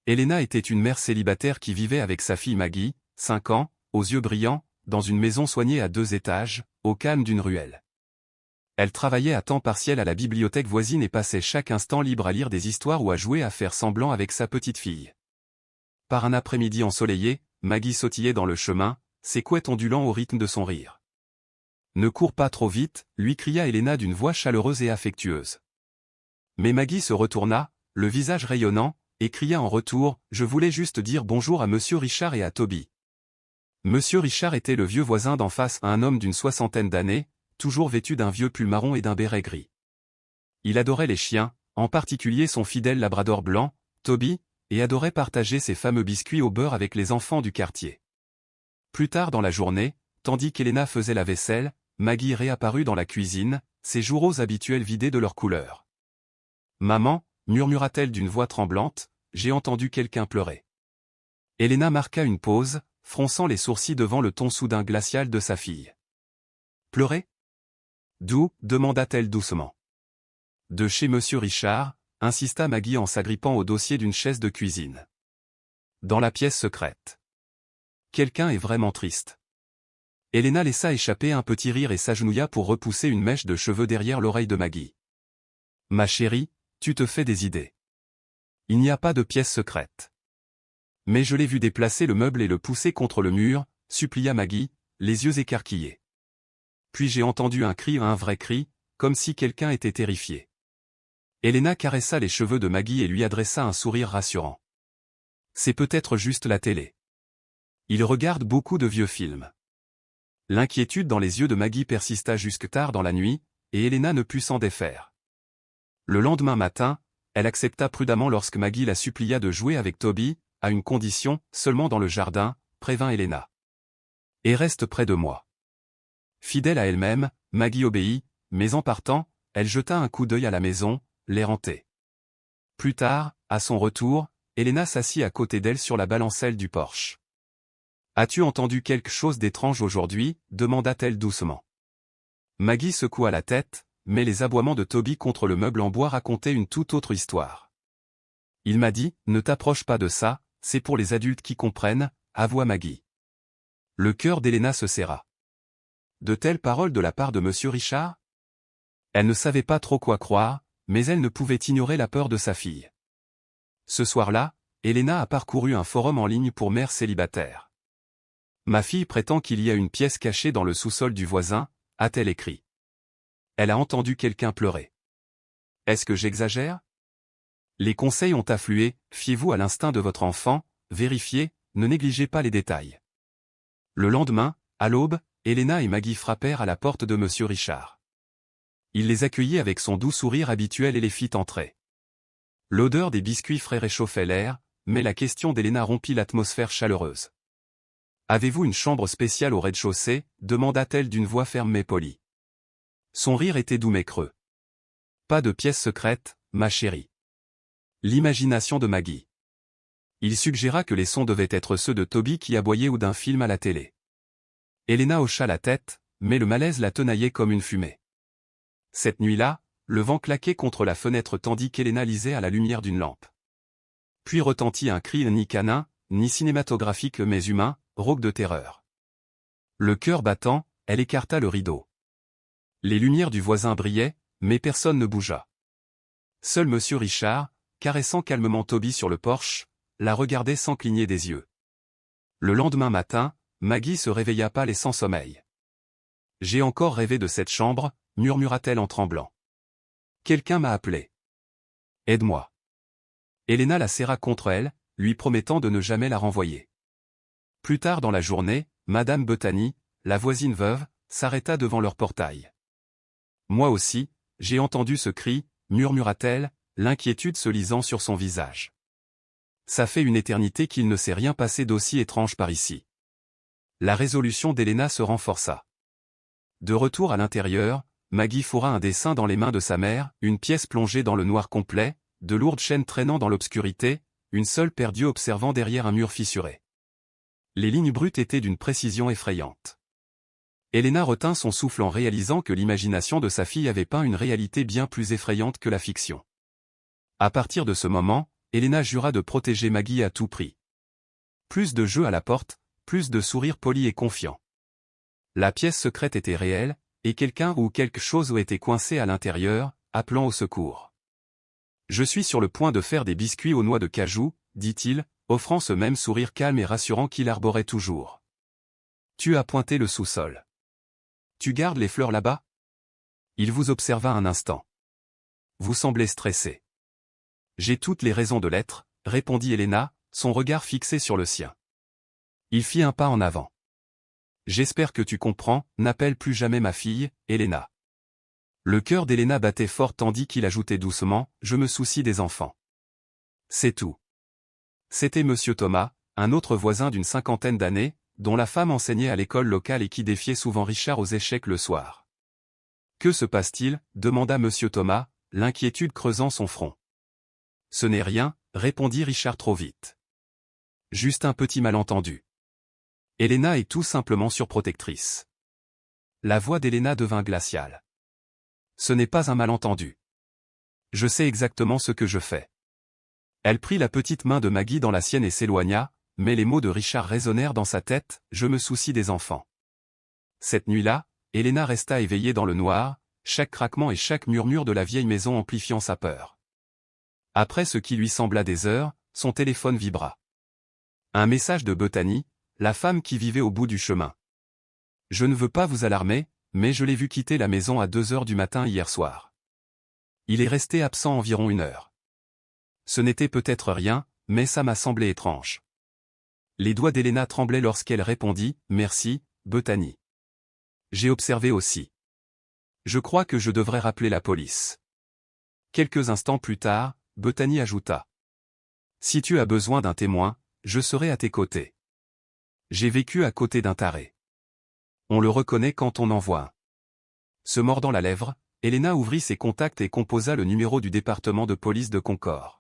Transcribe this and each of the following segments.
Elena était une mère célibataire qui vivait avec sa fille Maggie, 5 ans, aux yeux brillants, dans une maison soignée à 2 étages, au calme d'une ruelle. Elle travaillait à temps partiel à la bibliothèque voisine et passait chaque instant libre à lire des histoires ou à jouer à faire semblant avec sa petite fille. Par un après-midi ensoleillé, Maggie sautillait dans le chemin, ses couettes ondulant au rythme de son rire. « Ne cours pas trop vite », lui cria Elena d'une voix chaleureuse et affectueuse. Mais Maggie se retourna, le visage rayonnant, et cria en retour « Je voulais juste dire bonjour à Monsieur Richard et à Toby. » Monsieur Richard était le vieux voisin d'en face, un homme d'une 60aine d'années, toujours vêtu d'un vieux pull marron et d'un béret gris. Il adorait les chiens, en particulier son fidèle labrador blanc, Toby, et adorait partager ses fameux biscuits au beurre avec les enfants du quartier. Plus tard dans la journée, tandis qu'Elena faisait la vaisselle, Maggie réapparut dans la cuisine, ses joues roses habituelles vidées de leur couleur. « Maman », murmura-t-elle d'une voix tremblante, « j'ai entendu quelqu'un pleurer. » Elena marqua une pause, fronçant les sourcils devant le ton soudain glacial de sa fille. « Pleurer ? D'où ? Demanda-t-elle doucement. « De chez Monsieur Richard », insista Maggie en s'agrippant au dossier d'une chaise de cuisine. « Dans la pièce secrète. Quelqu'un est vraiment triste. » Elena laissa échapper un petit rire et s'agenouilla pour repousser une mèche de cheveux derrière l'oreille de Maggie. « Ma chérie, tu te fais des idées. Il n'y a pas de pièce secrète. » « Mais je l'ai vu déplacer le meuble et le pousser contre le mur, » supplia Maggie, les yeux écarquillés. Puis j'ai entendu un cri, un vrai cri, comme si quelqu'un était terrifié. Elena caressa les cheveux de Maggie et lui adressa un sourire rassurant. « C'est peut-être juste la télé. Il regarde beaucoup de vieux films. » L'inquiétude dans les yeux de Maggie persista jusque tard dans la nuit, et Elena ne put s'en défaire. Le lendemain matin, elle accepta prudemment lorsque Maggie la supplia de jouer avec Toby, à une condition, seulement dans le jardin, prévint Elena. « Et reste près de moi. » Fidèle à elle-même, Maggie obéit, mais en partant, elle jeta un coup d'œil à la maison, l'air hanté. Plus tard, à son retour, Elena s'assit à côté d'elle sur la balancelle du porche. « As-tu entendu quelque chose d'étrange aujourd'hui » demanda-t-elle doucement. Maggie secoua la tête, mais les aboiements de Toby contre le meuble en bois racontaient une toute autre histoire. « Il m'a dit, ne t'approche pas de ça, c'est pour les adultes qui comprennent », avoua Maggie. Le cœur d'Elena se serra. De telles paroles de la part de Monsieur Richard ? Elle ne savait pas trop quoi croire, mais elle ne pouvait ignorer la peur de sa fille. Ce soir-là, Elena a parcouru un forum en ligne pour mères célibataires. « Ma fille prétend qu'il y a une pièce cachée dans le sous-sol du voisin », a-t-elle écrit. Elle a entendu quelqu'un pleurer. Est-ce que j'exagère ? Les conseils ont afflué, fiez-vous à l'instinct de votre enfant, vérifiez, ne négligez pas les détails. Le lendemain, à l'aube, Elena et Maggie frappèrent à la porte de Monsieur Richard. Il les accueillit avec son doux sourire habituel et les fit entrer. L'odeur des biscuits frais réchauffait l'air, mais la question d'Elena rompit l'atmosphère chaleureuse. « Avez-vous une chambre spéciale au rez-de-chaussée » demanda-t-elle d'une voix ferme mais polie. Son rire était doux mais creux. « Pas de pièce secrète, ma chérie. » L'imagination de Maggie. Il suggéra que les sons devaient être ceux de Toby qui aboyait ou d'un film à la télé. Elena hocha la tête, mais le malaise la tenaillait comme une fumée. Cette nuit-là, le vent claquait contre la fenêtre tandis qu'Elena lisait à la lumière d'une lampe. Puis retentit un cri ni canin, ni cinématographique mais humain, rauque de terreur. Le cœur battant, elle écarta le rideau. Les lumières du voisin brillaient, mais personne ne bougea. Seul Monsieur Richard, caressant calmement Toby sur le porche, la regardait sans cligner des yeux. Le lendemain matin, Maggie se réveilla pâle et sans sommeil. « J'ai encore rêvé de cette chambre », murmura-t-elle en tremblant. « Quelqu'un m'a appelé. Aide-moi. » Elena la serra contre elle, lui promettant de ne jamais la renvoyer. Plus tard dans la journée, Madame Bethany, la voisine veuve, s'arrêta devant leur portail. « Moi aussi, j'ai entendu ce cri », murmura-t-elle, l'inquiétude se lisant sur son visage. « Ça fait une éternité qu'il ne s'est rien passé d'aussi étrange par ici. » La résolution d'Elena se renforça. De retour à l'intérieur, Maggie fourra un dessin dans les mains de sa mère, une pièce plongée dans le noir complet, de lourdes chaînes traînant dans l'obscurité, une seule paire d'yeux observant derrière un mur fissuré. Les lignes brutes étaient d'une précision effrayante. Elena retint son souffle en réalisant que l'imagination de sa fille avait peint une réalité bien plus effrayante que la fiction. À partir de ce moment, Elena jura de protéger Maggie à tout prix. Plus de jeux à la porte, plus de sourires polis et confiants. La pièce secrète était réelle, et quelqu'un ou quelque chose était coincé à l'intérieur, appelant au secours. Je suis sur le point de faire des biscuits aux noix de cajou, dit-il, offrant ce même sourire calme et rassurant qu'il arborait toujours. Tu as pointé le sous-sol. Tu gardes les fleurs là-bas? Il vous observa un instant. Vous semblez stressé. J'ai toutes les raisons de l'être, répondit Elena, son regard fixé sur le sien. Il fit un pas en avant. J'espère que tu comprends, n'appelle plus jamais ma fille, Elena. Le cœur d'Elena battait fort tandis qu'il ajoutait doucement, je me soucie des enfants. C'est tout. C'était Monsieur Thomas, un autre voisin d'une cinquantaine d'années, dont la femme enseignait à l'école locale et qui défiait souvent Richard aux échecs le soir. Que se passe-t-il? Demanda Monsieur Thomas, l'inquiétude creusant son front. Ce n'est rien, répondit Richard trop vite. Juste un petit malentendu. Elena est tout simplement surprotectrice. La voix d'Elena devint glaciale. Ce n'est pas un malentendu. Je sais exactement ce que je fais. Elle prit la petite main de Maggie dans la sienne et s'éloigna, mais les mots de Richard résonnèrent dans sa tête, je me soucie des enfants. Cette nuit-là, Elena resta éveillée dans le noir, chaque craquement et chaque murmure de la vieille maison amplifiant sa peur. Après ce qui lui sembla des heures, son téléphone vibra. Un message de Bethany, la femme qui vivait au bout du chemin. Je ne veux pas vous alarmer, mais je l'ai vu quitter la maison à 2 heures du matin hier soir. Il est resté absent environ 1 heure. Ce n'était peut-être rien, mais ça m'a semblé étrange. Les doigts d'Elena tremblaient lorsqu'elle répondit, merci, Bethany. J'ai observé aussi. Je crois que je devrais rappeler la police. Quelques instants plus tard, Bethany ajouta. Si tu as besoin d'un témoin, je serai à tes côtés. J'ai vécu à côté d'un taré. On le reconnaît quand on en voit un. Se mordant la lèvre, Elena ouvrit ses contacts et composa le numéro du département de police de Concorde.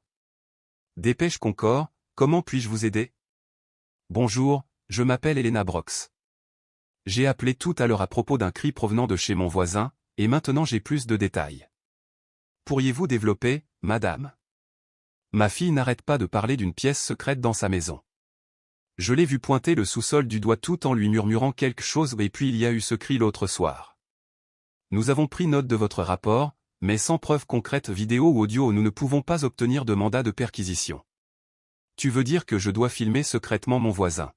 Dépêche Concorde, comment puis-je vous aider? Bonjour, je m'appelle Elena Brox. J'ai appelé tout à l'heure à propos d'un cri provenant de chez mon voisin, et maintenant j'ai plus de détails. Pourriez-vous développer, madame? Ma fille n'arrête pas de parler d'une pièce secrète dans sa maison. Je l'ai vu pointer le sous-sol du doigt tout en lui murmurant quelque chose et puis il y a eu ce cri l'autre soir. Nous avons pris note de votre rapport, mais sans preuve concrète vidéo ou audio nous ne pouvons pas obtenir de mandat de perquisition. Tu veux dire que je dois filmer secrètement mon voisin?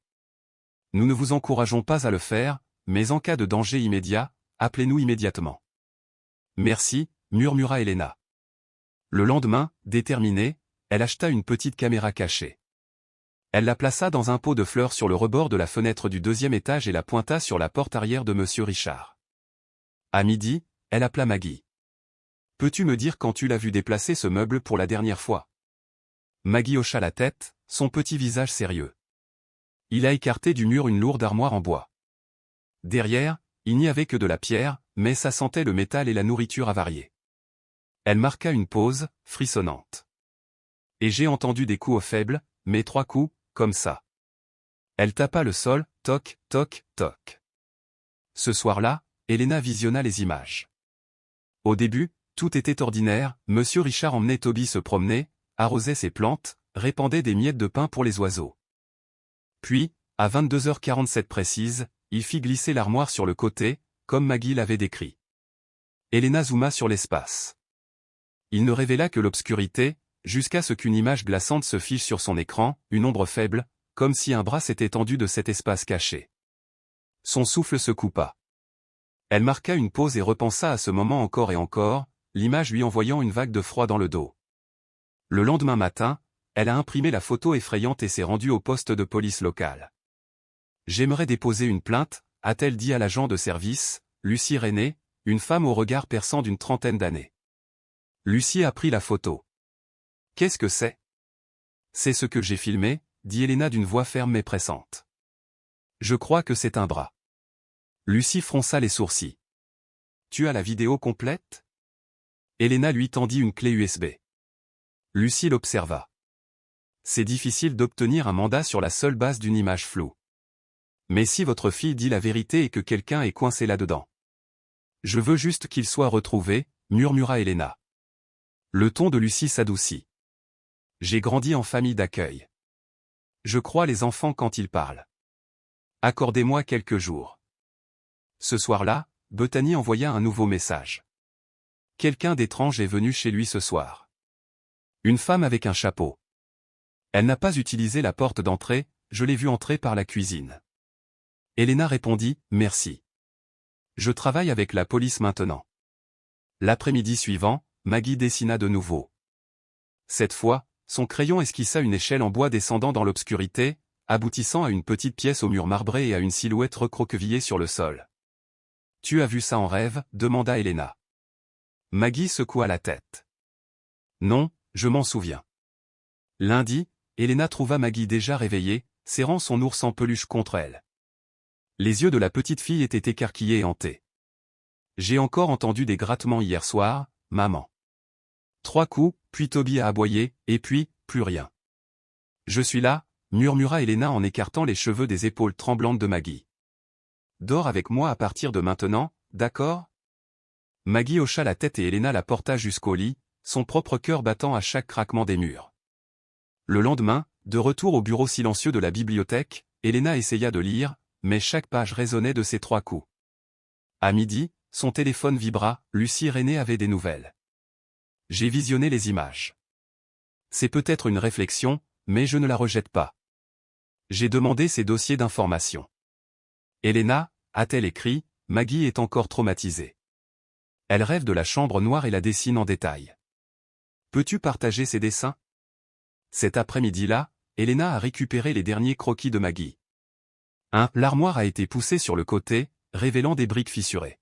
Nous ne vous encourageons pas à le faire, mais en cas de danger immédiat, appelez-nous immédiatement. Merci, murmura Elena. Le lendemain, déterminée, elle acheta une petite caméra cachée. Elle la plaça dans un pot de fleurs sur le rebord de la fenêtre du 2e étage et la pointa sur la porte arrière de Monsieur Richard. À midi, elle appela Maggie. Peux-tu me dire quand tu l'as vu déplacer ce meuble pour la dernière fois? Maggie hocha la tête, son petit visage sérieux. Il a écarté du mur une lourde armoire en bois. Derrière, il n'y avait que de la pierre, mais ça sentait le métal et la nourriture avariée. Elle marqua une pause, frissonnante. Et j'ai entendu des coups au faible, mais 3 coups, comme ça. Elle tapa le sol, toc, toc, toc. Ce soir-là, Elena visionna les images. Au début, tout était ordinaire, Monsieur Richard emmenait Toby se promener, arrosait ses plantes, répandait des miettes de pain pour les oiseaux. Puis, à 22h47 précises, il fit glisser l'armoire sur le côté, comme Maggie l'avait décrit. Elena zooma sur l'espace. Il ne révéla que l'obscurité, jusqu'à ce qu'une image glaçante se fiche sur son écran, une ombre faible, comme si un bras s'était tendu de cet espace caché. Son souffle se coupa. Elle marqua une pause et repensa à ce moment encore et encore, l'image lui envoyant une vague de froid dans le dos. Le lendemain matin, elle a imprimé la photo effrayante et s'est rendue au poste de police local. J'aimerais déposer une plainte, a-t-elle dit à l'agent de service, Lucie René, une femme au regard perçant d'une 30aine d'années. Lucie a pris la photo. Qu'est-ce que c'est? C'est ce que j'ai filmé, dit Elena d'une voix ferme mais pressante. Je crois que c'est un bras. Lucie fronça les sourcils. Tu as la vidéo complète? Elena lui tendit une clé USB. Lucie l'observa. C'est difficile d'obtenir un mandat sur la seule base d'une image floue. Mais si votre fille dit la vérité et que quelqu'un est coincé là-dedans. Je veux juste qu'il soit retrouvé, murmura Elena. Le ton de Lucie s'adoucit. J'ai grandi en famille d'accueil. Je crois les enfants quand ils parlent. Accordez-moi quelques jours. Ce soir-là, Bethany envoya un nouveau message. Quelqu'un d'étrange est venu chez lui ce soir. Une femme avec un chapeau. Elle n'a pas utilisé la porte d'entrée, je l'ai vue entrer par la cuisine. Elena répondit, merci. Je travaille avec la police maintenant. L'après-midi suivant, Maggie dessina de nouveau. Cette fois, son crayon esquissa une échelle en bois descendant dans l'obscurité, aboutissant à une petite pièce au mur marbré et à une silhouette recroquevillée sur le sol. « Tu as vu ça en rêve ?» demanda Elena. Maggie secoua la tête. « Non, je m'en souviens. » Lundi, Elena trouva Maggie déjà réveillée, serrant son ours en peluche contre elle. Les yeux de la petite fille étaient écarquillés et hantés. « J'ai encore entendu des grattements hier soir, maman. » 3 coups, puis Toby a aboyé, et puis, plus rien. « Je suis là, » murmura Elena en écartant les cheveux des épaules tremblantes de Maggie. « Dors avec moi à partir de maintenant, d'accord ?» Maggie hocha la tête et Elena la porta jusqu'au lit, son propre cœur battant à chaque craquement des murs. Le lendemain, de retour au bureau silencieux de la bibliothèque, Elena essaya de lire, mais chaque page résonnait de ses 3 coups. À midi, son téléphone vibra, Lucie René avait des nouvelles. J'ai visionné les images. C'est peut-être une réflexion, mais je ne la rejette pas. J'ai demandé ses dossiers d'information. Elena, a-t-elle écrit, Maggie est encore traumatisée. Elle rêve de la chambre noire et la dessine en détail. Peux-tu partager ses dessins? Cet après-midi-là, Elena a récupéré les derniers croquis de Maggie. L'armoire a été poussée sur le côté, révélant des briques fissurées.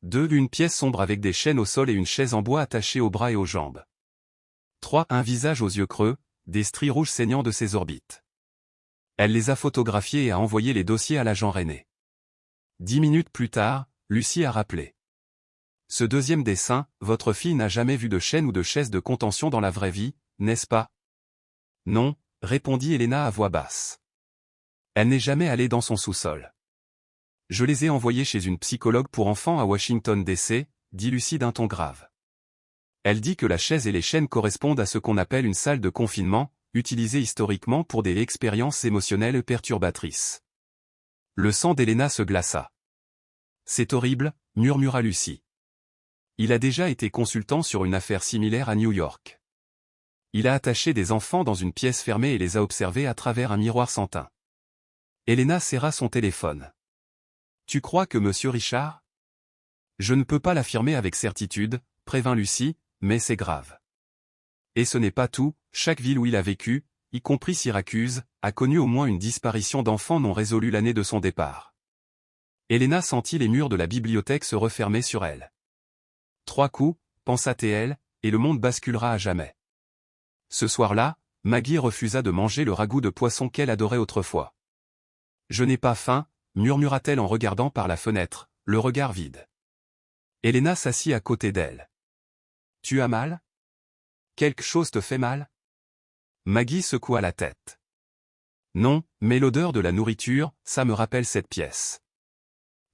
2. Une pièce sombre avec des chaînes au sol et une chaise en bois attachée aux bras et aux jambes. 3. Un visage aux yeux creux, des stries rouges saignant de ses orbites. Elle les a photographiés et a envoyé les dossiers à l'agent René. 10 minutes plus tard, Lucie a rappelé. Ce deuxième dessin, votre fille n'a jamais vu de chaîne ou de chaise de contention dans la vraie vie, n'est-ce pas? Non, répondit Elena à voix basse. Elle n'est jamais allée dans son sous-sol. Je les ai envoyés chez une psychologue pour enfants à Washington DC, dit Lucie d'un ton grave. Elle dit que la chaise et les chaînes correspondent à ce qu'on appelle une salle de confinement, utilisée historiquement pour des expériences émotionnelles perturbatrices. Le sang d'Elena se glaça. C'est horrible, murmura Lucie. Il a déjà été consultant sur une affaire similaire à New York. Il a attaché des enfants dans une pièce fermée et les a observés à travers un miroir sans teint. Elena serra son téléphone. Tu crois que Monsieur Richard? Je ne peux pas l'affirmer avec certitude, prévint Lucie, mais c'est grave. Et ce n'est pas tout, chaque ville où il a vécu, y compris Syracuse, a connu au moins une disparition d'enfants non résolue l'année de son départ. Elena sentit les murs de la bibliothèque se refermer sur elle. 3 coups, pensa-t-elle, et le monde basculera à jamais. Ce soir-là, Maggie refusa de manger le ragoût de poisson qu'elle adorait autrefois. Je n'ai pas faim, murmura-t-elle en regardant par la fenêtre, le regard vide. Elena s'assit à côté d'elle. Tu as mal? Quelque chose te fait mal? Maggie secoua la tête. Non, mais l'odeur de la nourriture, ça me rappelle cette pièce.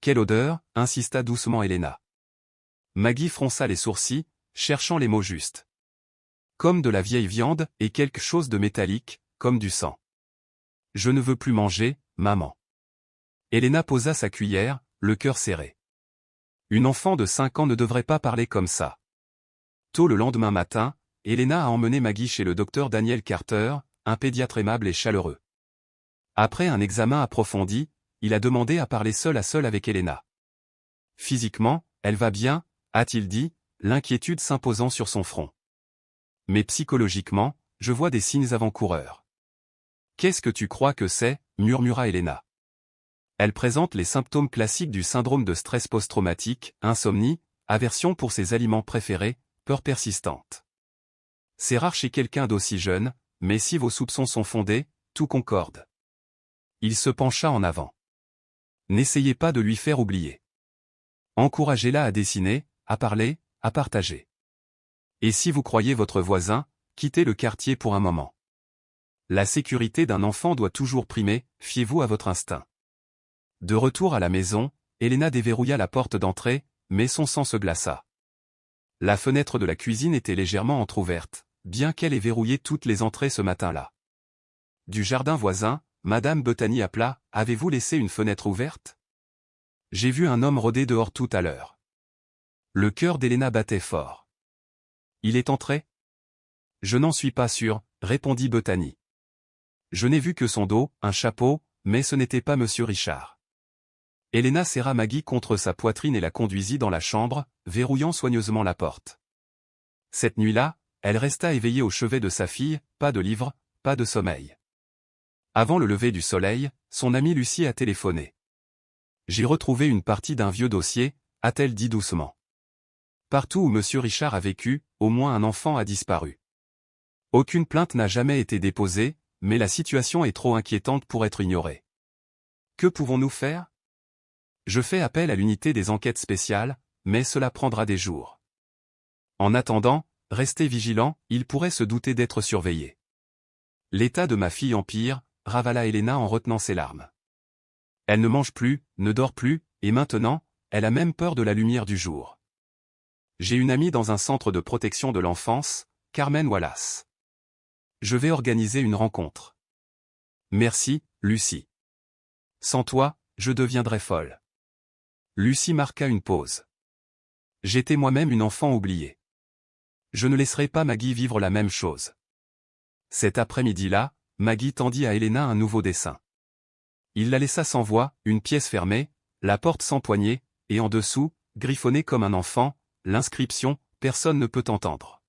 Quelle odeur? Insista doucement Elena. Maggie fronça les sourcils, cherchant les mots justes. Comme de la vieille viande, et quelque chose de métallique, comme du sang. Je ne veux plus manger, maman. Elena posa sa cuillère, le cœur serré. Une enfant de 5 ans ne devrait pas parler comme ça. Tôt le lendemain matin, Elena a emmené Maggie chez le docteur Daniel Carter, un pédiatre aimable et chaleureux. Après un examen approfondi, il a demandé à parler seul à seul avec Elena. Physiquement, elle va bien, a-t-il dit, l'inquiétude s'imposant sur son front. Mais psychologiquement, je vois des signes avant-coureurs. Qu'est-ce que tu crois que c'est? Murmura Elena. Elle présente les symptômes classiques du syndrome de stress post-traumatique, insomnie, aversion pour ses aliments préférés, peur persistante. C'est rare chez quelqu'un d'aussi jeune, mais si vos soupçons sont fondés, tout concorde. Il se pencha en avant. N'essayez pas de lui faire oublier. Encouragez-la à dessiner, à parler, à partager. Et si vous croyez votre voisin, quittez le quartier pour un moment. La sécurité d'un enfant doit toujours primer, fiez-vous à votre instinct. De retour à la maison, Elena déverrouilla la porte d'entrée, mais son sang se glaça. La fenêtre de la cuisine était légèrement entr'ouverte, bien qu'elle ait verrouillé toutes les entrées ce matin-là. Du jardin voisin, Madame Bethany appela « Avez-vous laissé une fenêtre ouverte ?» J'ai vu un homme rôder dehors tout à l'heure. Le cœur d'Helena battait fort. Il est entré ? Je n'en suis pas sûr, répondit Bethany. Je n'ai vu que son dos, un chapeau, mais ce n'était pas Monsieur Richard. Helena serra Maggie contre sa poitrine et la conduisit dans la chambre, verrouillant soigneusement la porte. Cette nuit-là, elle resta éveillée au chevet de sa fille, pas de livre, pas de sommeil. Avant le lever du soleil, son amie Lucie a téléphoné. J'ai retrouvé une partie d'un vieux dossier, a-t-elle dit doucement. Partout où Monsieur Richard a vécu, au moins un enfant a disparu. Aucune plainte n'a jamais été déposée, mais la situation est trop inquiétante pour être ignorée. Que pouvons-nous faire ? Je fais appel à l'unité des enquêtes spéciales, mais cela prendra des jours. En attendant, restez vigilants, il pourrait se douter d'être surveillé. L'état de ma fille empire, ravala Helena en retenant ses larmes. Elle ne mange plus, ne dort plus, et maintenant, elle a même peur de la lumière du jour. J'ai une amie dans un centre de protection de l'enfance, Carmen Wallace. Je vais organiser une rencontre. Merci, Lucie. Sans toi, je deviendrais folle. Lucie marqua une pause. J'étais moi-même une enfant oubliée. Je ne laisserai pas Maggie vivre la même chose. Cet après-midi-là, Maggie tendit à Helena un nouveau dessin. Il la laissa sans voix, une pièce fermée, la porte sans poignée, et en dessous, griffonnée comme un enfant, l'inscription « Personne ne peut entendre ».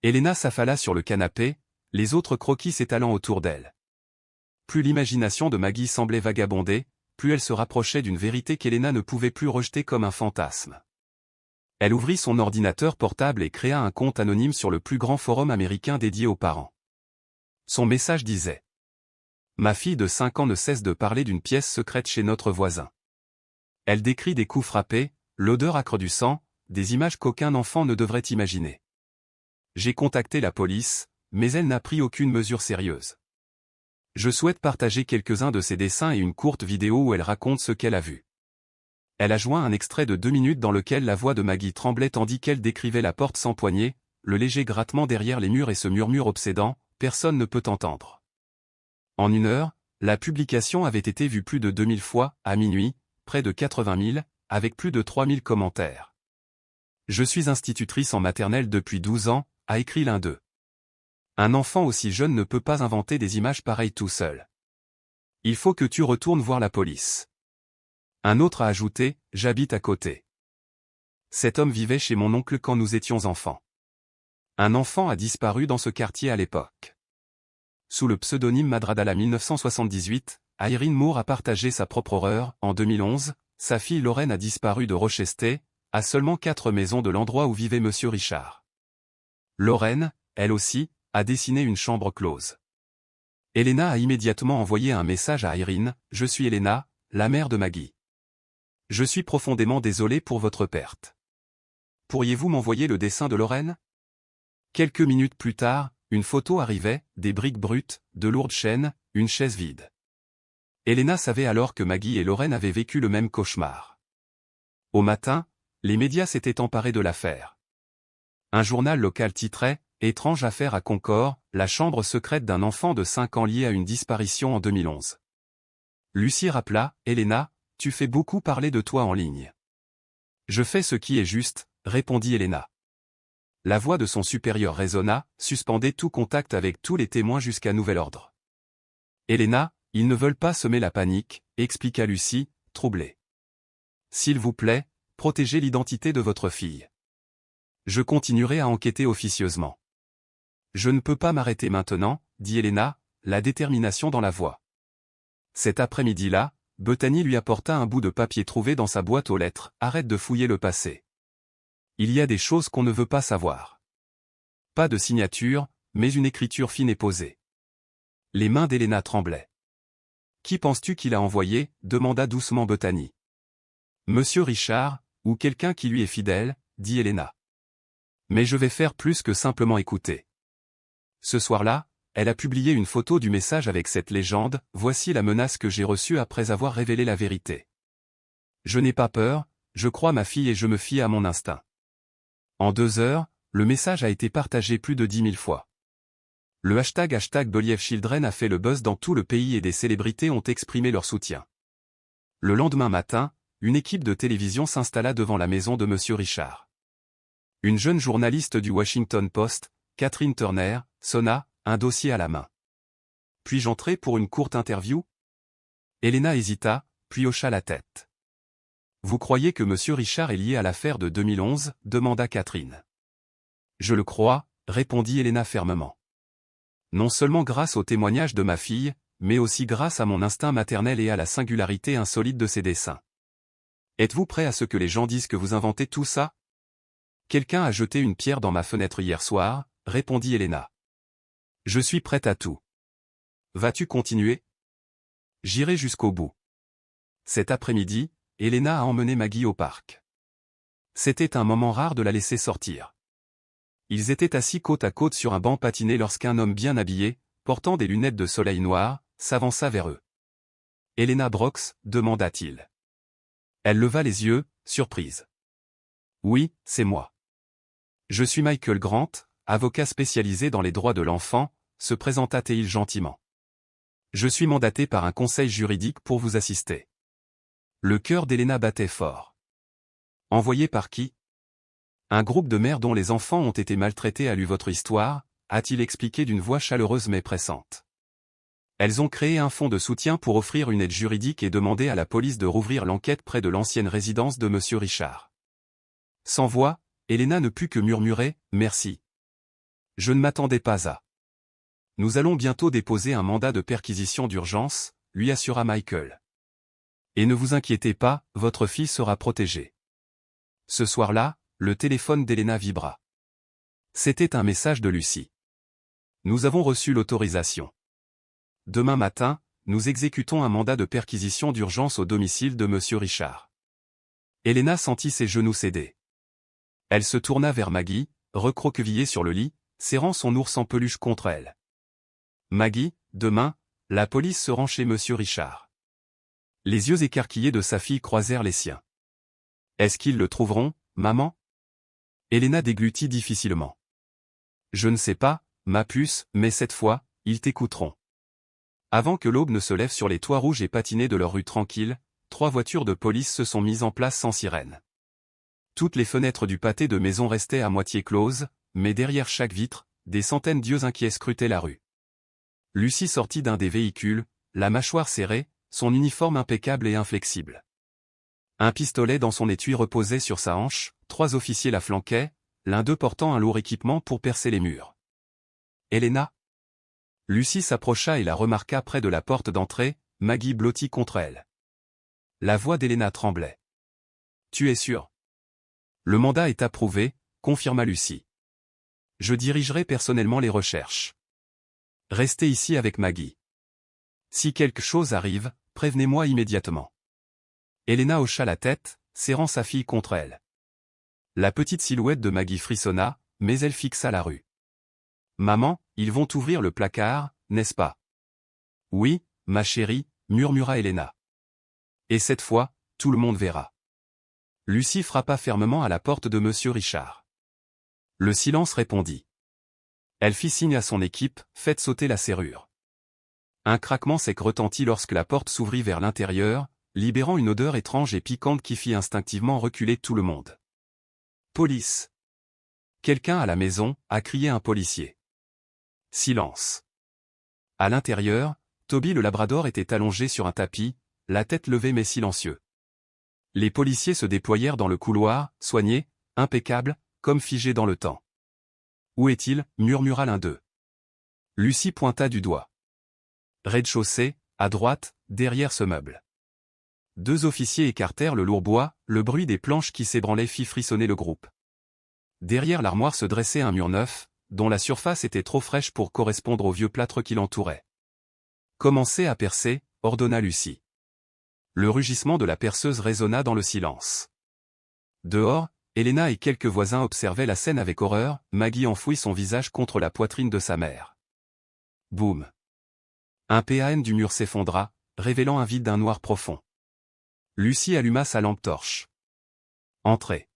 Helena s'affala sur le canapé, les autres croquis s'étalant autour d'elle. Plus l'imagination de Maggie semblait vagabonder, plus elle se rapprochait d'une vérité qu'Helena ne pouvait plus rejeter comme un fantasme. Elle ouvrit son ordinateur portable et créa un compte anonyme sur le plus grand forum américain dédié aux parents. Son message disait : Ma fille de 5 ans ne cesse de parler d'une pièce secrète chez notre voisin. Elle décrit des coups frappés, l'odeur âcre du sang, des images qu'aucun enfant ne devrait imaginer. J'ai contacté la police, mais elle n'a pris aucune mesure sérieuse. Je souhaite partager quelques-uns de ses dessins et une courte vidéo où elle raconte ce qu'elle a vu. Elle a joint un extrait de 2 minutes dans lequel la voix de Maggie tremblait tandis qu'elle décrivait la porte sans poignée, le léger grattement derrière les murs et ce murmure obsédant, personne ne peut entendre. En 1 heure, la publication avait été vue plus de 2000 fois, à minuit, près de 80 000, avec plus de 3000 commentaires. Je suis institutrice en maternelle depuis 12 ans, a écrit l'un d'eux. Un enfant aussi jeune ne peut pas inventer des images pareilles tout seul. Il faut que tu retournes voir la police. Un autre a ajouté, j'habite à côté. Cet homme vivait chez mon oncle quand nous étions enfants. Un enfant a disparu dans ce quartier à l'époque. Sous le pseudonyme Madradala 1978, Irene Moore a partagé sa propre horreur. En 2011, sa fille Lorraine a disparu de Rochester, à seulement 4 maisons de l'endroit où vivait Monsieur Richard. Lorraine, elle aussi, a dessiné une chambre close. Helena a immédiatement envoyé un message à Irene, je suis Helena, la mère de Maggie. Je suis profondément désolé pour votre perte. Pourriez-vous m'envoyer le dessin de Lorraine ? Quelques minutes plus tard, une photo arrivait, des briques brutes, de lourdes chaînes, une chaise vide. Helena savait alors que Maggie et Lorraine avaient vécu le même cauchemar. Au matin, les médias s'étaient emparés de l'affaire. Un journal local titrait « Étrange affaire à Concord, la chambre secrète d'un enfant de 5 ans lié à une disparition en 2011 ». Lucie rappela « Helena, tu fais beaucoup parler de toi en ligne. » « Je fais ce qui est juste, » répondit Helena. La voix de son supérieur résonna, suspendez tout contact avec tous les témoins jusqu'à nouvel ordre. Helena, ils ne veulent pas semer la panique, expliqua Lucie, troublée. S'il vous plaît, protégez l'identité de votre fille. Je continuerai à enquêter officieusement. Je ne peux pas m'arrêter maintenant, dit Helena, la détermination dans la voix. Cet après-midi-là, Bethany lui apporta un bout de papier trouvé dans sa boîte aux lettres, arrête de fouiller le passé. Il y a des choses qu'on ne veut pas savoir. Pas de signature, mais une écriture fine et posée. Les mains d'Helena tremblaient. Qui penses-tu qu'il a envoyé ? Demanda doucement Bethany. Monsieur Richard, ou quelqu'un qui lui est fidèle, dit Helena. Mais je vais faire plus que simplement écouter. Ce soir-là, elle a publié une photo du message avec cette légende, voici la menace que j'ai reçue après avoir révélé la vérité. Je n'ai pas peur, je crois ma fille et je me fie à mon instinct. En 2 heures, le message a été partagé plus de 10 000 fois. Le hashtag Believe Children a fait le buzz dans tout le pays et des célébrités ont exprimé leur soutien. Le lendemain matin, une équipe de télévision s'installa devant la maison de Monsieur Richard. Une jeune journaliste du Washington Post, Catherine Turner, sonna, un dossier à la main. « Puis-je entrer pour une courte interview ?» Elena hésita, puis hocha la tête. « Vous croyez que Monsieur Richard est lié à l'affaire de 2011 ?» demanda Catherine. « Je le crois », répondit Elena fermement. « Non seulement grâce au témoignage de ma fille, mais aussi grâce à mon instinct maternel et à la singularité insolite de ses dessins. Êtes-vous prêt à ce que les gens disent que vous inventez tout ça ? Quelqu'un a jeté une pierre dans ma fenêtre hier soir, répondit Elena. Je suis prête à tout. Vas-tu continuer ? J'irai jusqu'au bout. Cet après-midi, Elena a emmené Maggie au parc. C'était un moment rare de la laisser sortir. Ils étaient assis côte à côte sur un banc patiné lorsqu'un homme bien habillé, portant des lunettes de soleil noires, s'avança vers eux. « Elena Brox ?» demanda-t-il. Elle leva les yeux, surprise. « Oui, c'est moi. Je suis Michael Grant, avocat spécialisé dans les droits de l'enfant », se présenta-t-il gentiment. « Je suis mandaté par un conseil juridique pour vous assister. » Le cœur d'Elena battait fort. « Envoyé par qui ? » Un groupe de mères dont les enfants ont été maltraités a lu votre histoire, a-t-il expliqué d'une voix chaleureuse mais pressante. Elles ont créé un fonds de soutien pour offrir une aide juridique et demander à la police de rouvrir l'enquête près de l'ancienne résidence de Monsieur Richard. Sans voix, Elena ne put que murmurer « Merci. Je ne m'attendais pas à. » Nous allons bientôt déposer un mandat de perquisition d'urgence, lui assura Michael. Et ne vous inquiétez pas, votre fille sera protégée. Ce soir-là, le téléphone d'Elena vibra. C'était un message de Lucie. Nous avons reçu l'autorisation. Demain matin, nous exécutons un mandat de perquisition d'urgence au domicile de Monsieur Richard. Elena sentit ses genoux céder. Elle se tourna vers Maggie, recroquevillée sur le lit, serrant son ours en peluche contre elle. Maggie, demain, la police se rend chez Monsieur Richard. Les yeux écarquillés de sa fille croisèrent les siens. Est-ce qu'ils le trouveront, maman ? Elena déglutit difficilement. Je ne sais pas, ma puce, mais cette fois, ils t'écouteront. Avant que l'aube ne se lève sur les toits rouges et patinés de leur rue tranquille, 3 voitures de police se sont mises en place sans sirène. Toutes les fenêtres du pâté de maison restaient à moitié closes, mais derrière chaque vitre, des centaines d'yeux inquiets scrutaient la rue. Lucie sortit d'un des véhicules, la mâchoire serrée, son uniforme impeccable et inflexible. Un pistolet dans son étui reposait sur sa hanche, 3 officiers la flanquaient, l'un d'eux portant un lourd équipement pour percer les murs. Elena ? Lucie s'approcha et la remarqua près de la porte d'entrée, Maggie blottie contre elle. La voix d'Elena tremblait. « Tu es sûre ? » Le mandat est approuvé, confirma Lucie. Je dirigerai personnellement les recherches. Restez ici avec Maggie. Si quelque chose arrive, prévenez-moi immédiatement. Elena hocha la tête, serrant sa fille contre elle. La petite silhouette de Maggie frissonna, mais elle fixa la rue. « Maman, ils vont ouvrir le placard, n'est-ce pas ? » « Oui, ma chérie, » murmura Elena. « Et cette fois, tout le monde verra. » Lucie frappa fermement à la porte de Monsieur Richard. Le silence répondit. Elle fit signe à son équipe, faites sauter la serrure. Un craquement sec retentit lorsque la porte s'ouvrit vers l'intérieur, libérant une odeur étrange et piquante qui fit instinctivement reculer tout le monde. Police. Quelqu'un à la maison, a crié un policier. Silence. À l'intérieur, Toby le labrador était allongé sur un tapis, la tête levée mais silencieux. Les policiers se déployèrent dans le couloir, soignés, impeccables, comme figés dans le temps. Où est-il ? Murmura l'un d'eux. Lucie pointa du doigt. Rez-de-chaussée, à droite, derrière ce meuble. 2 officiers écartèrent le lourd bois, le bruit des planches qui s'ébranlaient fit frissonner le groupe. Derrière l'armoire se dressait un mur neuf, dont la surface était trop fraîche pour correspondre au vieux plâtre qui l'entourait. Commencez à percer, ordonna Lucie. Le rugissement de la perceuse résonna dans le silence. Dehors, Elena et quelques voisins observaient la scène avec horreur, Maggie enfouit son visage contre la poitrine de sa mère. Boum. Un PAN du mur s'effondra, révélant un vide d'un noir profond. Lucie alluma sa lampe torche. Entrez.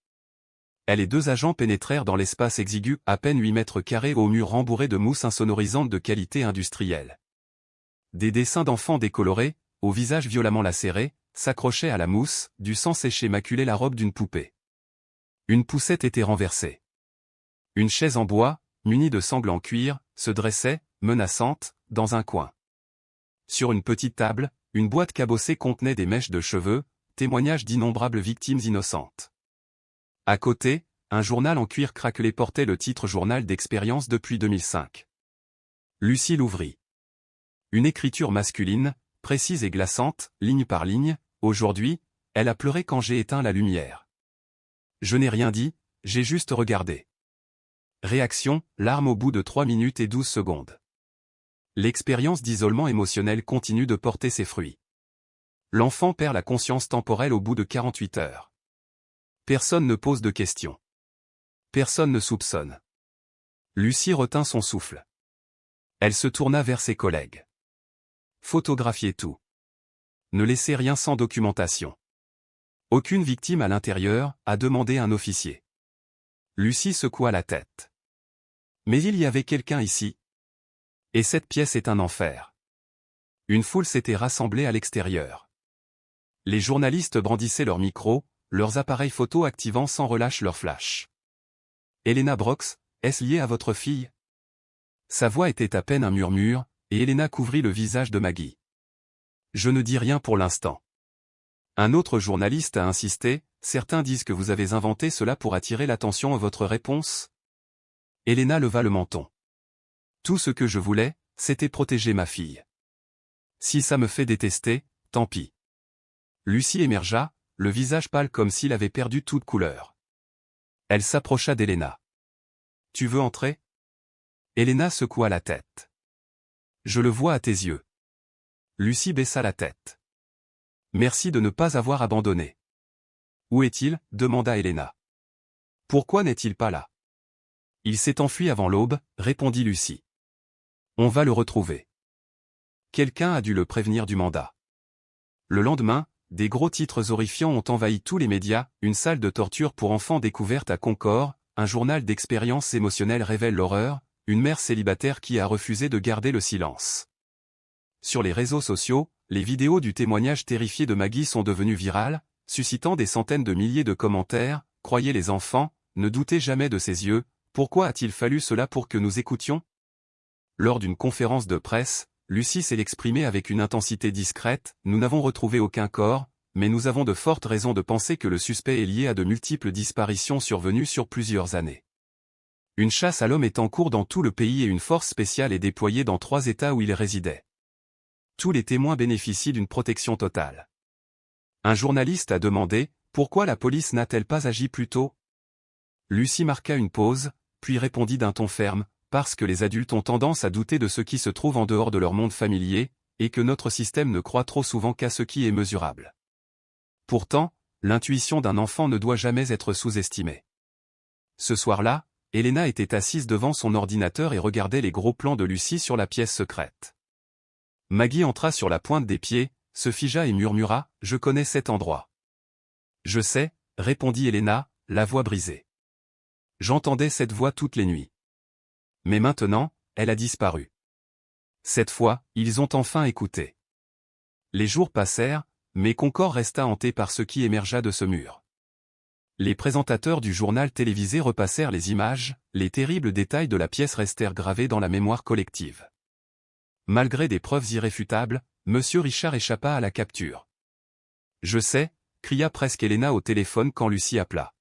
Elle et 2 agents pénétrèrent dans l'espace exigu, à peine 8 mètres carrés aux murs rembourrés de mousse insonorisante de qualité industrielle. Des dessins d'enfants décolorés, au visage violemment lacéré, s'accrochaient à la mousse, du sang séché maculait la robe d'une poupée. Une poussette était renversée. Une chaise en bois, munie de sangles en cuir, se dressait, menaçante, dans un coin. Sur une petite table, une boîte cabossée contenait des mèches de cheveux, témoignage d'innombrables victimes innocentes. À côté, un journal en cuir craquelé portait le titre Journal d'expérience depuis 2005. Lucie l'ouvrit. Une écriture masculine, précise et glaçante, ligne par ligne. Aujourd'hui, elle a pleuré quand j'ai éteint la lumière. Je n'ai rien dit, j'ai juste regardé. Réaction, larmes au bout de 3 minutes et 12 secondes. L'expérience d'isolement émotionnel continue de porter ses fruits. L'enfant perd la conscience temporelle au bout de 48 heures. Personne ne pose de questions. Personne ne soupçonne. Lucie retint son souffle. Elle se tourna vers ses collègues. Photographiez tout. Ne laissez rien sans documentation. Aucune victime à l'intérieur, a demandé un officier. Lucie secoua la tête. Mais il y avait quelqu'un ici. Et cette pièce est un enfer. Une foule s'était rassemblée à l'extérieur. Les journalistes brandissaient leurs micros, leurs appareils photo activant sans relâche leurs flashs. Elena Brox, est-ce lié à votre fille? Sa voix était à peine un murmure, et Elena couvrit le visage de Maggie. Je ne dis rien pour l'instant. Un autre journaliste a insisté, certains disent que vous avez inventé cela pour attirer l'attention à votre réponse. Elena leva le menton. Tout ce que je voulais, c'était protéger ma fille. Si ça me fait détester, tant pis. Lucie émergea, le visage pâle comme s'il avait perdu toute couleur. Elle s'approcha d'Elena. Tu veux entrer? Elena secoua la tête. Je le vois à tes yeux. Lucie baissa la tête. Merci de ne pas avoir abandonné. Où est-il? Demanda Elena. Pourquoi n'est-il pas là? Il s'est enfui avant l'aube, répondit Lucie. On va le retrouver. Quelqu'un a dû le prévenir du mandat. Le lendemain, des gros titres horrifiants ont envahi tous les médias, une salle de torture pour enfants découverte à Concorde, un journal d'expérience émotionnelle révèle l'horreur, une mère célibataire qui a refusé de garder le silence. Sur les réseaux sociaux, les vidéos du témoignage terrifié de Maggie sont devenues virales, suscitant des centaines de milliers de commentaires. Croyez les enfants, ne doutez jamais de ses yeux, pourquoi a-t-il fallu cela pour que nous écoutions? Lors d'une conférence de presse, Lucie s'est exprimée avec une intensité discrète, nous n'avons retrouvé aucun corps, mais nous avons de fortes raisons de penser que le suspect est lié à de multiples disparitions survenues sur plusieurs années. Une chasse à l'homme est en cours dans tout le pays et une force spéciale est déployée dans 3 États où il résidait. Tous les témoins bénéficient d'une protection totale. Un journaliste a demandé, pourquoi la police n'a-t-elle pas agi plus tôt? Lucie marqua une pause, puis répondit d'un ton ferme, parce que les adultes ont tendance à douter de ce qui se trouve en dehors de leur monde familier, et que notre système ne croit trop souvent qu'à ce qui est mesurable. Pourtant, l'intuition d'un enfant ne doit jamais être sous-estimée. Ce soir-là, Elena était assise devant son ordinateur et regardait les gros plans de Lucie sur la pièce secrète. Maggie entra sur la pointe des pieds, se figea et murmura, « Je connais cet endroit. » « Je sais, » répondit Elena, la voix brisée. J'entendais cette voix toutes les nuits. Mais maintenant, elle a disparu. Cette fois, ils ont enfin écouté. Les jours passèrent, mais Concorde resta hanté par ce qui émergea de ce mur. Les présentateurs du journal télévisé repassèrent les images, les terribles détails de la pièce restèrent gravés dans la mémoire collective. Malgré des preuves irréfutables, M. Richard échappa à la capture. « Je sais », cria presque Elena au téléphone quand Lucie appela.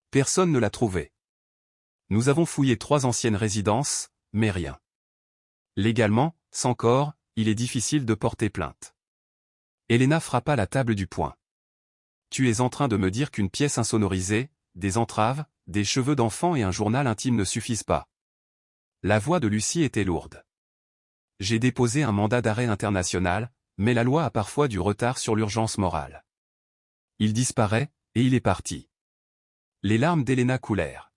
Personne ne l'a trouvé. Nous avons fouillé 3 anciennes résidences, mais rien. Légalement, sans corps, il est difficile de porter plainte. Elena frappa la table du poing. Tu es en train de me dire qu'une pièce insonorisée, des entraves, des cheveux d'enfant et un journal intime ne suffisent pas. La voix de Lucie était lourde. J'ai déposé un mandat d'arrêt international, mais la loi a parfois du retard sur l'urgence morale. Il disparaît, et il est parti. Les larmes d'Elena coulèrent.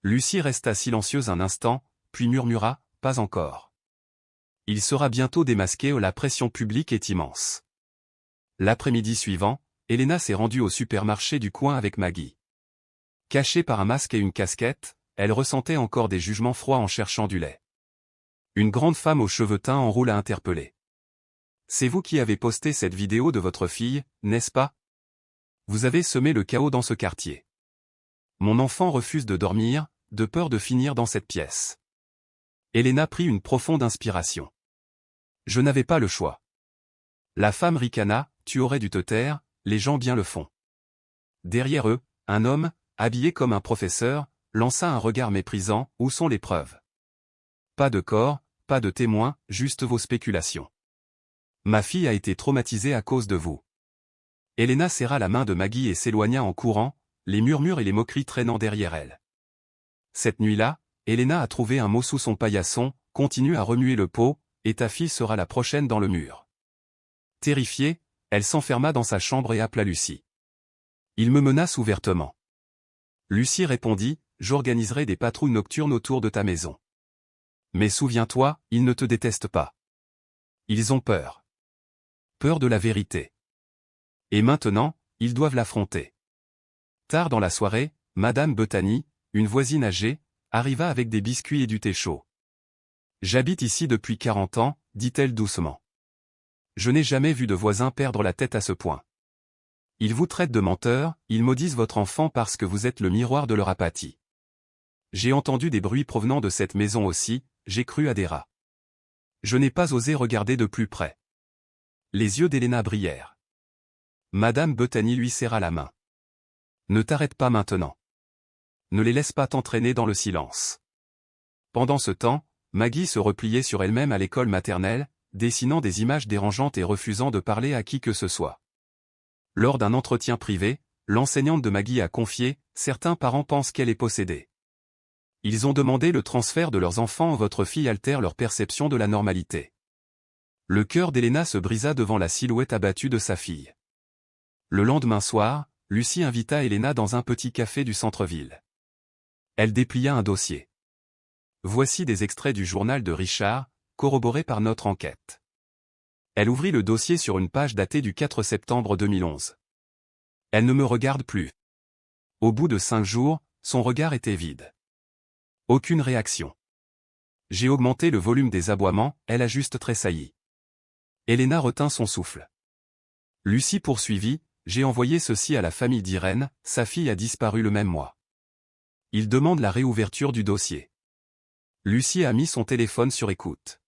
Lucie resta silencieuse un instant, puis murmura, pas encore. Il sera bientôt démasqué, la pression publique est immense. L'après-midi suivant, Elena s'est rendue au supermarché du coin avec Maggie. Cachée par un masque et une casquette, elle ressentait encore des jugements froids en cherchant du lait. Une grande femme aux cheveux teints en roue l'a interpellée. « C'est vous qui avez posté cette vidéo de votre fille, n'est-ce pas? Vous avez semé le chaos dans ce quartier. Mon enfant refuse de dormir, de peur de finir dans cette pièce. » Elena prit une profonde inspiration. « Je n'avais pas le choix. » La femme ricana, « Tu aurais dû te taire, les gens bien le font. » Derrière eux, un homme, habillé comme un professeur, lança un regard méprisant, « Où sont les preuves? Pas de corps, pas de témoins, juste vos spéculations. Ma fille a été traumatisée à cause de vous. » Elena serra la main de Maggie et s'éloigna en courant, les murmures et les moqueries traînant derrière elle. Cette nuit-là, Elena a trouvé un mot sous son paillasson, continue à remuer le pot, et ta fille sera la prochaine dans le mur. Terrifiée, elle s'enferma dans sa chambre et appela Lucie. Il me menace ouvertement. Lucie répondit, j'organiserai des patrouilles nocturnes autour de ta maison. Mais souviens-toi, ils ne te détestent pas. Ils ont peur. Peur de la vérité. Et maintenant, ils doivent l'affronter. Tard dans la soirée, Madame Bethany, une voisine âgée, arriva avec des biscuits et du thé chaud. J'habite ici depuis 40 ans, dit-elle doucement. Je n'ai jamais vu de voisins perdre la tête à ce point. Ils vous traitent de menteurs, ils maudissent votre enfant parce que vous êtes le miroir de leur apathie. J'ai entendu des bruits provenant de cette maison aussi, j'ai cru à des rats. Je n'ai pas osé regarder de plus près. Les yeux d'Elena brillèrent. Madame Bethany lui serra la main. Ne t'arrête pas maintenant. Ne les laisse pas t'entraîner dans le silence. Pendant ce temps, Maggie se repliait sur elle-même à l'école maternelle, dessinant des images dérangeantes et refusant de parler à qui que ce soit. Lors d'un entretien privé, l'enseignante de Maggie a confié, « Certains parents pensent qu'elle est possédée. Ils ont demandé le transfert de leurs enfants, votre fille altère leur perception de la normalité. » Le cœur d'Elena se brisa devant la silhouette abattue de sa fille. Le lendemain soir, Lucie invita Elena dans un petit café du centre-ville. Elle déplia un dossier. Voici des extraits du journal de Richard, corroborés par notre enquête. Elle ouvrit le dossier sur une page datée du 4 septembre 2011. Elle ne me regarde plus. Au bout de 5 jours, son regard était vide. Aucune réaction. J'ai augmenté le volume des aboiements, elle a juste tressailli. Elena retint son souffle. Lucie poursuivit, j'ai envoyé ceci à la famille d'Irène, sa fille a disparu le même mois. Il demande la réouverture du dossier. Lucie a mis son téléphone sur écoute.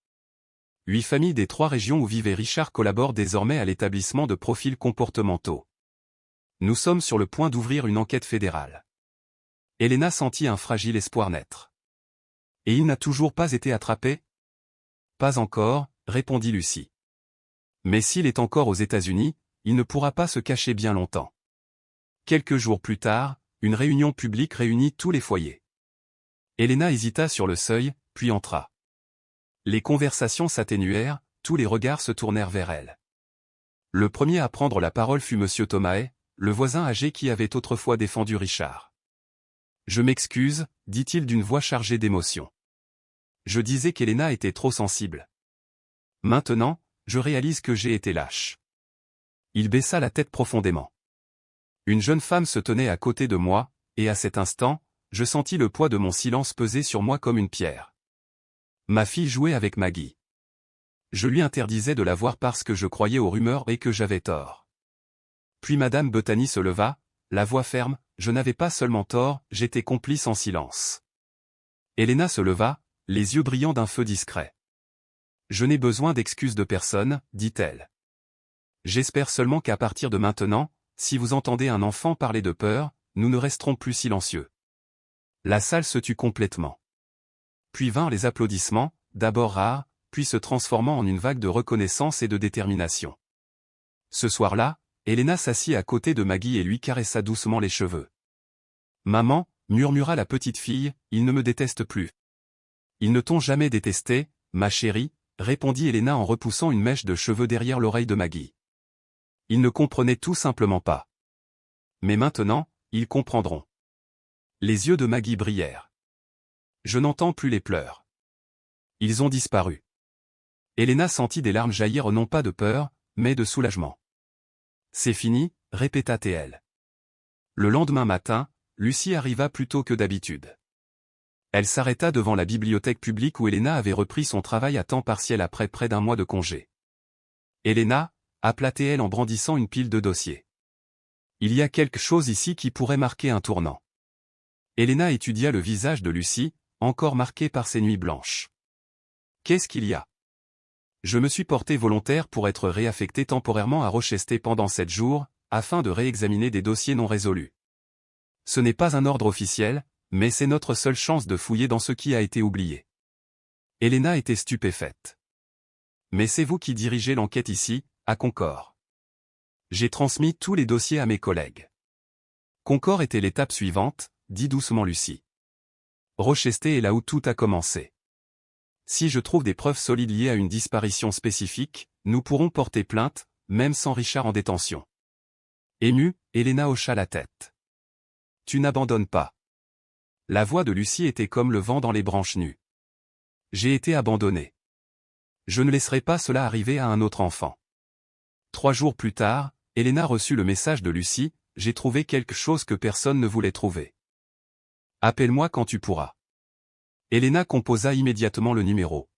8 familles des 3 régions où vivait Richard collaborent désormais à l'établissement de profils comportementaux. Nous sommes sur le point d'ouvrir une enquête fédérale. Elena sentit un fragile espoir naître. Et il n'a toujours pas été attrapé? Pas encore, répondit Lucie. Mais s'il est encore aux États-Unis, il ne pourra pas se cacher bien longtemps. Quelques jours plus tard, une réunion publique réunit tous les foyers. Elena hésita sur le seuil, puis entra. Les conversations s'atténuèrent, tous les regards se tournèrent vers elle. Le premier à prendre la parole fut Monsieur Thomae, le voisin âgé qui avait autrefois défendu Richard. « Je m'excuse, dit-il d'une voix chargée d'émotion. Je disais qu'Elena était trop sensible. Maintenant, je réalise que j'ai été lâche. » Il baissa la tête profondément. Une jeune femme se tenait à côté de moi, et à cet instant, je sentis le poids de mon silence peser sur moi comme une pierre. Ma fille jouait avec Maggie. Je lui interdisais de la voir parce que je croyais aux rumeurs et que j'avais tort. Puis Madame Bethany se leva, la voix ferme, je n'avais pas seulement tort, j'étais complice en silence. Elena se leva, les yeux brillants d'un feu discret. Je n'ai besoin d'excuses de personne, dit-elle. J'espère seulement qu'à partir de maintenant, si vous entendez un enfant parler de peur, nous ne resterons plus silencieux. La salle se tut complètement. Puis vinrent les applaudissements, d'abord rares, puis se transformant en une vague de reconnaissance et de détermination. Ce soir-là, Elena s'assit à côté de Maggie et lui caressa doucement les cheveux. « Maman, » murmura la petite fille, « ils ne me détestent plus. »« Ils ne t'ont jamais détesté, ma chérie, » répondit Elena en repoussant une mèche de cheveux derrière l'oreille de Maggie. Ils ne comprenaient tout simplement pas. Mais maintenant, ils comprendront. Les yeux de Maggie brillèrent. Je n'entends plus les pleurs. Ils ont disparu. Elena sentit des larmes jaillir non pas de peur, mais de soulagement. C'est fini, répéta-t-elle. Le lendemain matin, Lucie arriva plus tôt que d'habitude. Elle s'arrêta devant la bibliothèque publique où Elena avait repris son travail à temps partiel après près d'un mois de congé. « Elena » appela-t-elle en brandissant une pile de dossiers. « Il y a quelque chose ici qui pourrait marquer un tournant. » Elena étudia le visage de Lucie, encore marqué par ses nuits blanches. « Qu'est-ce qu'il y a ? » Je me suis porté volontaire pour être réaffecté temporairement à Rochester pendant 7 jours, afin de réexaminer des dossiers non résolus. Ce n'est pas un ordre officiel, mais c'est notre seule chance de fouiller dans ce qui a été oublié. Elena était stupéfaite. Mais c'est vous qui dirigez l'enquête ici, à Concord. J'ai transmis tous les dossiers à mes collègues. Concord était l'étape suivante, dit doucement Lucie. Rochester est là où tout a commencé. Si je trouve des preuves solides liées à une disparition spécifique, nous pourrons porter plainte, même sans Richard en détention. Émue, Elena hocha la tête. Tu n'abandonnes pas. La voix de Lucie était comme le vent dans les branches nues. J'ai été abandonnée. Je ne laisserai pas cela arriver à un autre enfant. 3 jours plus tard, Elena reçut le message de Lucie, j'ai trouvé quelque chose que personne ne voulait trouver. Appelle-moi quand tu pourras. Elena composa immédiatement le numéro.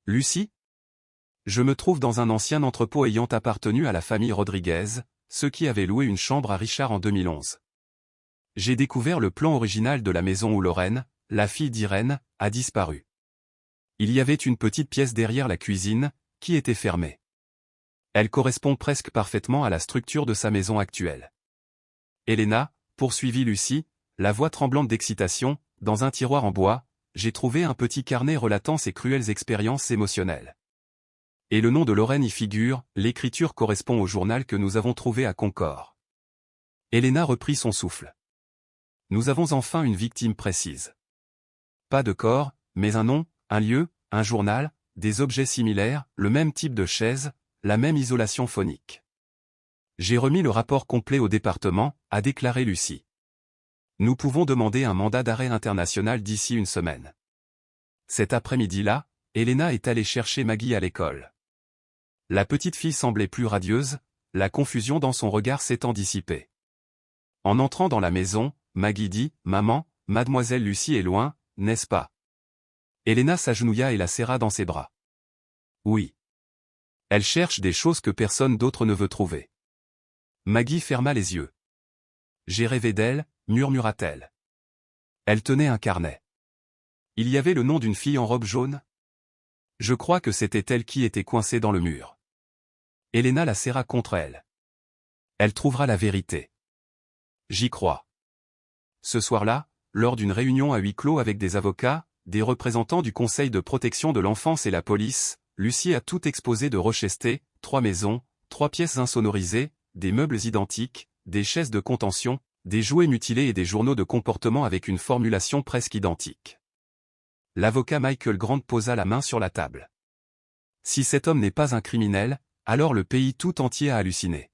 Lucie ? Je me trouve dans un ancien entrepôt ayant appartenu à la famille Rodriguez, ceux qui avaient loué une chambre à Richard en 2011. J'ai découvert le plan original de la maison où Lorraine, la fille d'Irène, a disparu. Il y avait une petite pièce derrière la cuisine, qui était fermée. Elle correspond presque parfaitement à la structure de sa maison actuelle. Elena, poursuivit Lucie, la voix tremblante d'excitation, dans un tiroir en bois, j'ai trouvé un petit carnet relatant ses cruelles expériences émotionnelles. Et le nom de Lorraine y figure, l'écriture correspond au journal que nous avons trouvé à Concord. Elena reprit son souffle. Nous avons enfin une victime précise. Pas de corps, mais un nom, un lieu, un journal, des objets similaires, le même type de chaise, la même isolation phonique. J'ai remis le rapport complet au département, a déclaré Lucie. Nous pouvons demander un mandat d'arrêt international d'ici une semaine. Cet après-midi-là, Elena est allée chercher Maggie à l'école. La petite fille semblait plus radieuse, la confusion dans son regard s'étant dissipée. En entrant dans la maison, Maggie dit « Maman, mademoiselle Lucie est loin, n'est-ce pas ?» Elena s'agenouilla et la serra dans ses bras. « Oui. Elle cherche des choses que personne d'autre ne veut trouver. » Maggie ferma les yeux. « J'ai rêvé d'elle, murmura-t-elle. Elle tenait un carnet. Il y avait le nom d'une fille en robe jaune ? Je crois que c'était elle qui était coincée dans le mur. Elena la serra contre elle. Elle trouvera la vérité. J'y crois. Ce soir-là, lors d'une réunion à huis clos avec des avocats, des représentants du Conseil de protection de l'enfance et la police, Lucie a tout exposé de Rochester, 3 maisons, 3 pièces insonorisées, des meubles identiques, des chaises de contention, des jouets mutilés et des journaux de comportement avec une formulation presque identique. L'avocat Michael Grant posa la main sur la table. Si cet homme n'est pas un criminel, alors le pays tout entier a halluciné.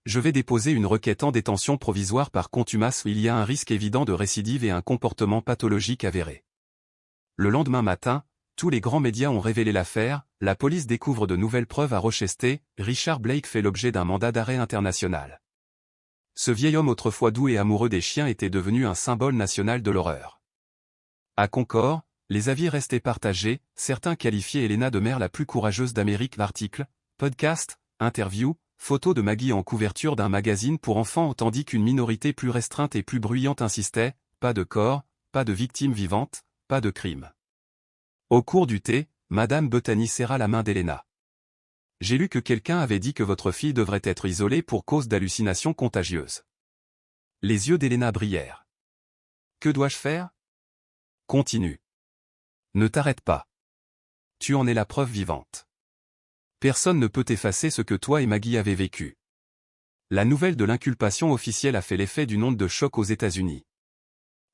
Je vais déposer une requête en détention provisoire par contumace où il y a un risque évident de récidive et un comportement pathologique avéré. Le lendemain matin, tous les grands médias ont révélé l'affaire, la police découvre de nouvelles preuves à Rochester, Richard Blake fait l'objet d'un mandat d'arrêt international. Ce vieil homme autrefois doux et amoureux des chiens était devenu un symbole national de l'horreur. À Concord, les avis restaient partagés, certains qualifiaient Elena de mère la plus courageuse d'Amérique. Articles, podcasts, interviews, photos de Maggie en couverture d'un magazine pour enfants tandis qu'une minorité plus restreinte et plus bruyante insistait, pas de corps, pas de victimes vivantes, pas de crime. Au cours du thé, Madame Bethany serra la main d'Elena. J'ai lu que quelqu'un avait dit que votre fille devrait être isolée pour cause d'hallucinations contagieuses. Les yeux d'Elena brillèrent. Que dois-je faire ? Continue. Ne t'arrête pas. Tu en es la preuve vivante. Personne ne peut effacer ce que toi et Maggie avez vécu. La nouvelle de l'inculpation officielle a fait l'effet d'une onde de choc aux États-Unis.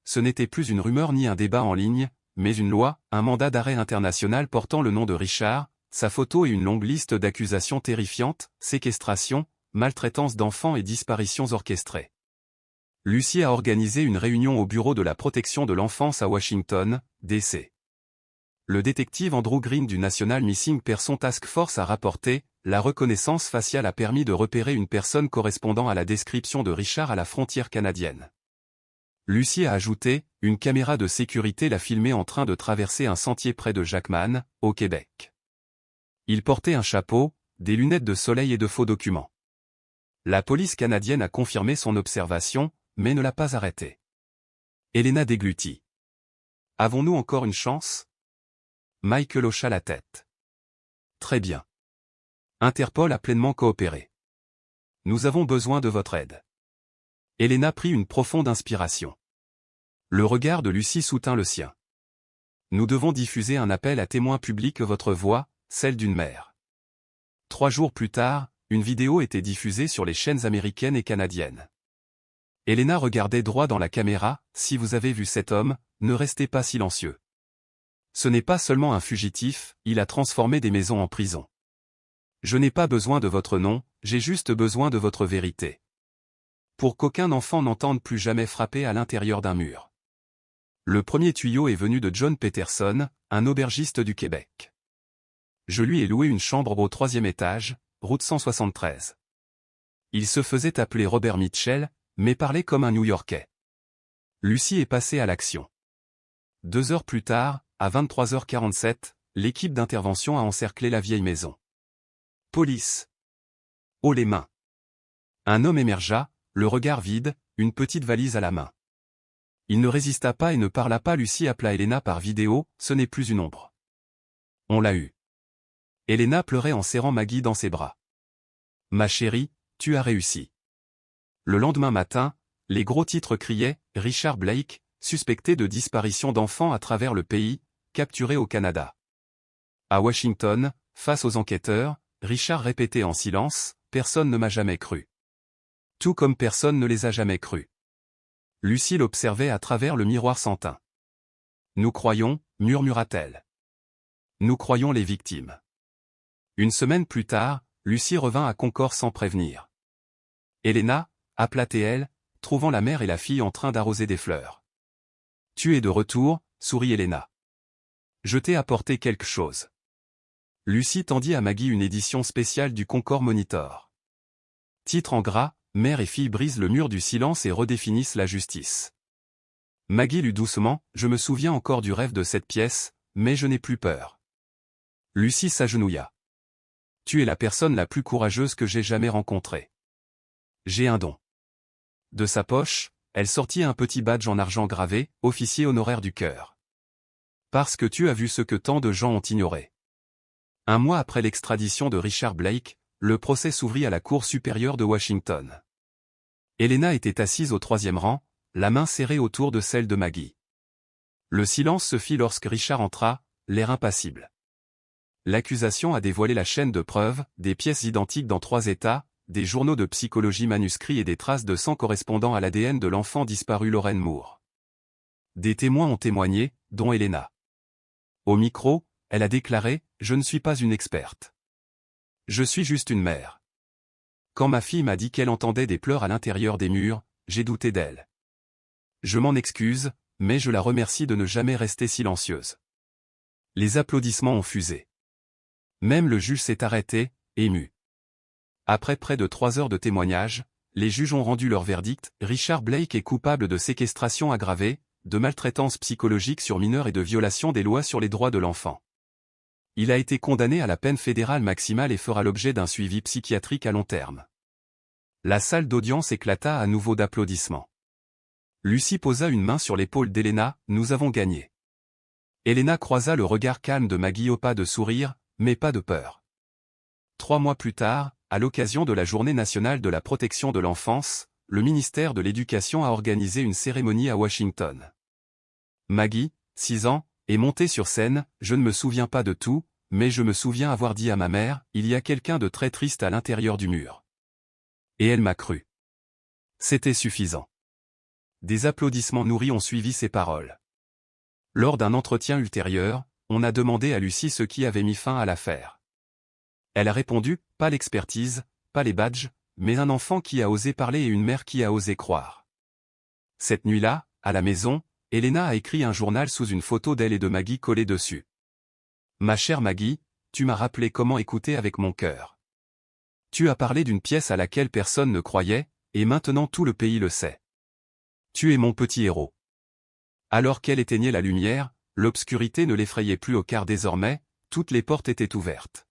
Ce n'était plus une rumeur ni un débat en ligne, mais une loi, un mandat d'arrêt international portant le nom de Richard, sa photo et une longue liste d'accusations terrifiantes, séquestration, maltraitance d'enfants et disparitions orchestrées. Lucie a organisé une réunion au bureau de la protection de l'enfance à Washington, D.C. Le détective Andrew Green du National Missing Person Task Force a rapporté, la reconnaissance faciale a permis de repérer une personne correspondant à la description de Richard à la frontière canadienne. Lucie a ajouté, une caméra de sécurité l'a filmé en train de traverser un sentier près de Jackman, au Québec. Il portait un chapeau, des lunettes de soleil et de faux documents. La police canadienne a confirmé son observation, mais ne l'a pas arrêté. Elena déglutit. Avons-nous encore une chance? Michael hocha la tête. Très bien. Interpol a pleinement coopéré. Nous avons besoin de votre aide. Elena prit une profonde inspiration. Le regard de Lucie soutint le sien. Nous devons diffuser un appel à témoins publics, votre voix, celle d'une mère. 3 jours plus tard, une vidéo était diffusée sur les chaînes américaines et canadiennes. Elena regardait droit dans la caméra, si vous avez vu cet homme, ne restez pas silencieux. Ce n'est pas seulement un fugitif, il a transformé des maisons en prison. Je n'ai pas besoin de votre nom, j'ai juste besoin de votre vérité. Pour qu'aucun enfant n'entende plus jamais frapper à l'intérieur d'un mur. Le premier tuyau est venu de John Peterson, un aubergiste du Québec. Je lui ai loué une chambre au 3e étage, route 173. Il se faisait appeler Robert Mitchell, mais parlait comme un New-Yorkais. Lucie est passée à l'action. 2 heures plus tard, à 23h47, l'équipe d'intervention a encerclé la vieille maison. Police. Haut les mains. Un homme émergea, le regard vide, une petite valise à la main. Il ne résista pas et ne parla pas. Lucie appela Elena par vidéo, ce n'est plus une ombre. On l'a eu. Elena pleurait en serrant Maggie dans ses bras. Ma chérie, tu as réussi. Le lendemain matin, les gros titres criaient, Richard Blake, suspecté de disparition d'enfants à travers le pays, capturé au Canada. À Washington, face aux enquêteurs, Richard répétait en silence, personne ne m'a jamais cru. Tout comme personne ne les a jamais crus. Lucie l'observait à travers le miroir sans teint. Nous croyons, murmura-t-elle. Nous croyons les victimes. Une semaine plus tard, Lucie revint à Concord sans prévenir. Elena, appela-t-elle, trouvant la mère et la fille en train d'arroser des fleurs. Tu es de retour, sourit Elena. Je t'ai apporté quelque chose. Lucie tendit à Maggie une édition spéciale du Concord Monitor. Titre en gras, mère et fille brisent le mur du silence et redéfinissent la justice. Maggie lut doucement, je me souviens encore du rêve de cette pièce, mais je n'ai plus peur. Lucie s'agenouilla. Tu es la personne la plus courageuse que j'ai jamais rencontrée. J'ai un don. De sa poche, elle sortit un petit badge en argent gravé, officier honoraire du cœur. Parce que tu as vu ce que tant de gens ont ignoré. 1 mois après l'extradition de Richard Blake, le procès s'ouvrit à la Cour supérieure de Washington. Elena était assise au 3e rang, la main serrée autour de celle de Maggie. Le silence se fit lorsque Richard entra, l'air impassible. L'accusation a dévoilé la chaîne de preuves, des pièces identiques dans 3 États, des journaux de psychologie manuscrits et des traces de sang correspondant à l'ADN de l'enfant disparu Lorraine Moore. Des témoins ont témoigné, dont Elena. Au micro, elle a déclaré, je ne suis pas une experte. Je suis juste une mère. Quand ma fille m'a dit qu'elle entendait des pleurs à l'intérieur des murs, j'ai douté d'elle. Je m'en excuse, mais je la remercie de ne jamais rester silencieuse. Les applaudissements ont fusé. Même le juge s'est arrêté, ému. Après près de 3 heures de témoignage, les juges ont rendu leur verdict, Richard Blake est coupable de séquestration aggravée, de maltraitance psychologique sur mineurs et de violation des lois sur les droits de l'enfant. Il a été condamné à la peine fédérale maximale et fera l'objet d'un suivi psychiatrique à long terme. La salle d'audience éclata à nouveau d'applaudissements. Lucie posa une main sur l'épaule d'Elena, nous avons gagné. Elena croisa le regard calme de Maggie au pas de sourire, mais pas de peur. 3 mois plus tard, à l'occasion de la Journée nationale de la protection de l'enfance, le ministère de l'Éducation a organisé une cérémonie à Washington. Maggie, 6 ans, est montée sur scène, je ne me souviens pas de tout, mais je me souviens avoir dit à ma mère, il y a quelqu'un de très triste à l'intérieur du mur. Et elle m'a cru. C'était suffisant. Des applaudissements nourris ont suivi ces paroles. Lors d'un entretien ultérieur, on a demandé à Lucie ce qui avait mis fin à l'affaire. Elle a répondu, pas l'expertise, pas les badges, mais un enfant qui a osé parler et une mère qui a osé croire. Cette nuit-là, à la maison, Elena a écrit un journal sous une photo d'elle et de Maggie collée dessus. Ma chère Maggie, tu m'as rappelé comment écouter avec mon cœur. Tu as parlé d'une pièce à laquelle personne ne croyait, et maintenant tout le pays le sait. Tu es mon petit héros. Alors qu'elle éteignait la lumière, l'obscurité ne l'effrayait plus car désormais, toutes les portes étaient ouvertes.